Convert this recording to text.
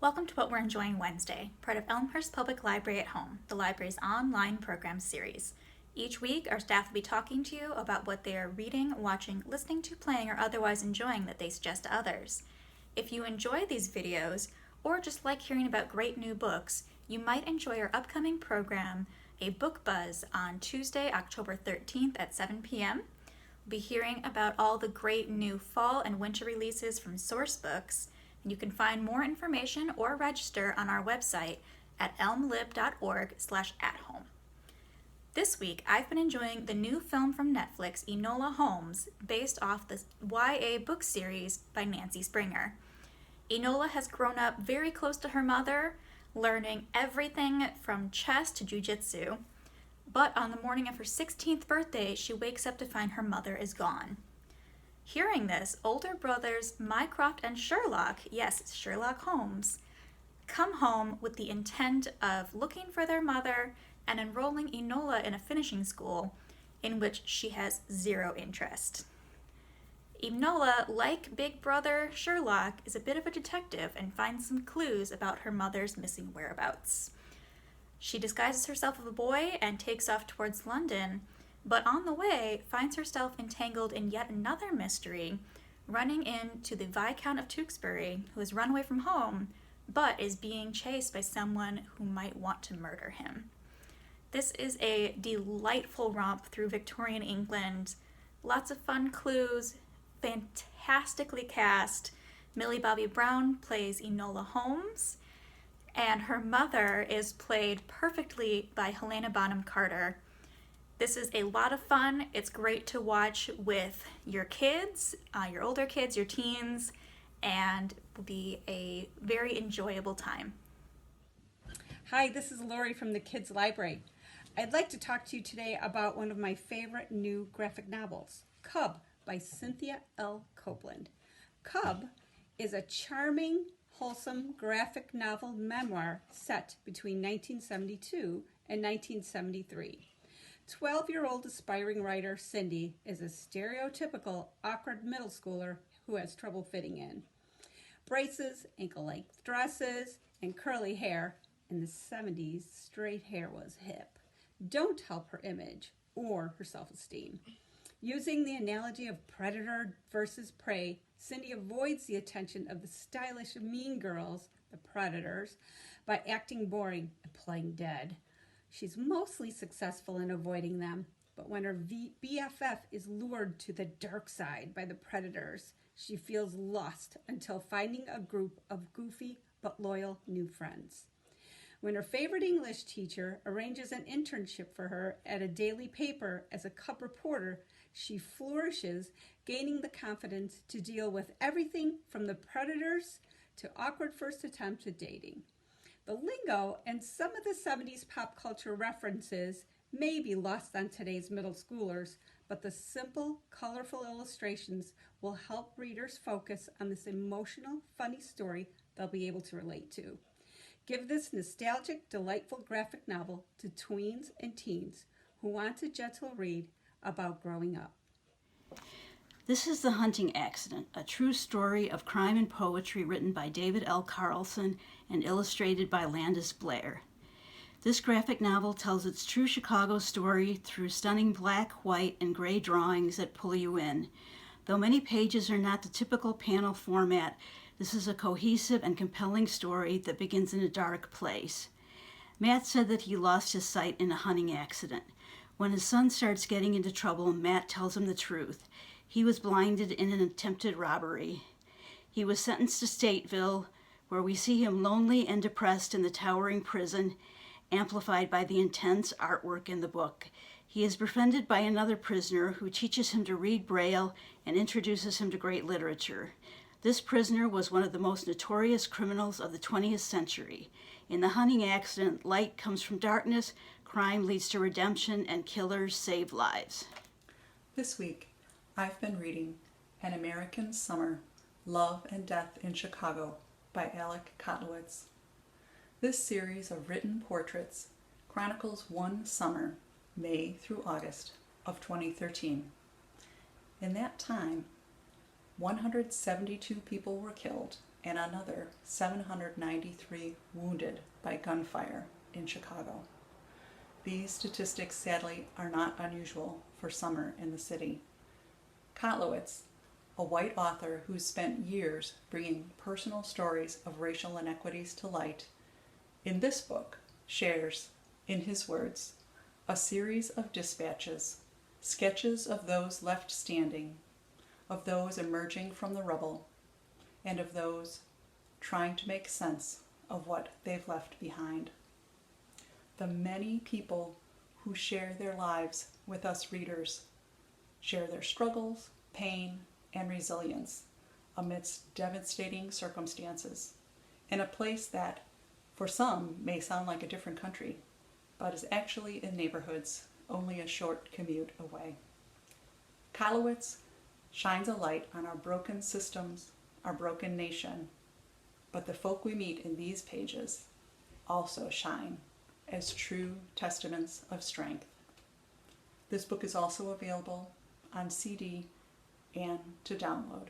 Welcome to What We're Enjoying Wednesday, part of Elmhurst Public Library at Home, the library's online program series. Each week, our staff will be talking to you about what they are reading, watching, listening to, playing, or otherwise enjoying that they suggest to others. If you enjoy these videos, or just like hearing about great new books, you might enjoy our upcoming program, A Book Buzz, on Tuesday, October 13th at 7 p.m. We'll be hearing about all the great new fall and winter releases from Source Books. You can find more information or register on our website at elmlib.org/athome. This week, I've been enjoying the new film from Netflix, Enola Holmes, based off the YA book series by Nancy Springer. Enola has grown up very close to her mother, learning everything from chess to jujitsu. But on the morning of her 16th birthday, she wakes up to find her mother is gone. Hearing this, older brothers Mycroft and Sherlock, yes, Sherlock Holmes, come home with the intent of looking for their mother and enrolling Enola in a finishing school in which she has zero interest. Enola, like big brother Sherlock, is a bit of a detective and finds some clues about her mother's missing whereabouts. She disguises herself as a boy and takes off towards London, but on the way finds herself entangled in yet another mystery, running into the Viscount of Tewkesbury, who has run away from home, but is being chased by someone who might want to murder him. This is a delightful romp through Victorian England. Lots of fun clues, fantastically cast. Millie Bobby Brown plays Enola Holmes, and her mother is played perfectly by Helena Bonham Carter. This is a lot of fun. It's great to watch with your kids, your older kids, your teens, and will be a very enjoyable time. Hi, this is Lori from the Kids Library. I'd like to talk to you today about one of my favorite new graphic novels, Cub by Cynthia L. Copeland. Cub is a charming, wholesome graphic novel memoir set between 1972 and 1973. 12-year-old aspiring writer Cindy is a stereotypical awkward middle schooler who has trouble fitting in. Braces, ankle-length dresses, and curly hair. In the 70s, straight hair was hip. Don't help her image or her self-esteem. Using the analogy of predator versus prey, Cindy avoids the attention of the stylish mean girls, the predators, by acting boring and playing dead. She's mostly successful in avoiding them, but when her BFF is lured to the dark side by the predators, she feels lost until finding a group of goofy but loyal new friends. When her favorite English teacher arranges an internship for her at a daily paper as a cub reporter, she flourishes, gaining the confidence to deal with everything from the predators to awkward first attempts at dating. The lingo and some of the 70s pop culture references may be lost on today's middle schoolers, but the simple, colorful illustrations will help readers focus on this emotional, funny story they'll be able to relate to. Give this nostalgic, delightful graphic novel to tweens and teens who want a gentle read about growing up. This is The Hunting Accident, a true story of crime and poetry written by David L. Carlson and illustrated by Landis Blair. This graphic novel tells its true Chicago story through stunning black, white, and gray drawings that pull you in. Though many pages are not the typical panel format, this is a cohesive and compelling story that begins in a dark place. Matt said that he lost his sight in a hunting accident. When his son starts getting into trouble, Matt tells him the truth. He was blinded in an attempted robbery. He was sentenced to Stateville, where we see him lonely and depressed in the towering prison, amplified by the intense artwork in the book. He is befriended by another prisoner who teaches him to read Braille and introduces him to great literature. This prisoner was one of the most notorious criminals of the 20th century. In The Hunting Accident, light comes from darkness, crime leads to redemption, and killers save lives. This week, I've been reading An American Summer, Love and Death in Chicago by Alec Kotlowitz. This series of written portraits chronicles one summer, May through August of 2013. In that time, 172 people were killed and another 793 wounded by gunfire in Chicago. These statistics sadly are not unusual for summer in the city. Kotlowitz, a white author who's spent years bringing personal stories of racial inequities to light, in this book shares, in his words, a series of dispatches, sketches of those left standing, of those emerging from the rubble, and of those trying to make sense of what they've left behind. The many people who share their lives with us readers share their struggles, pain, and resilience amidst devastating circumstances in a place that, for some, may sound like a different country, but is actually in neighborhoods only a short commute away. Kotlowitz shines a light on our broken systems, our broken nation, but the folk we meet in these pages also shine as true testaments of strength. This book is also available on CD and to download.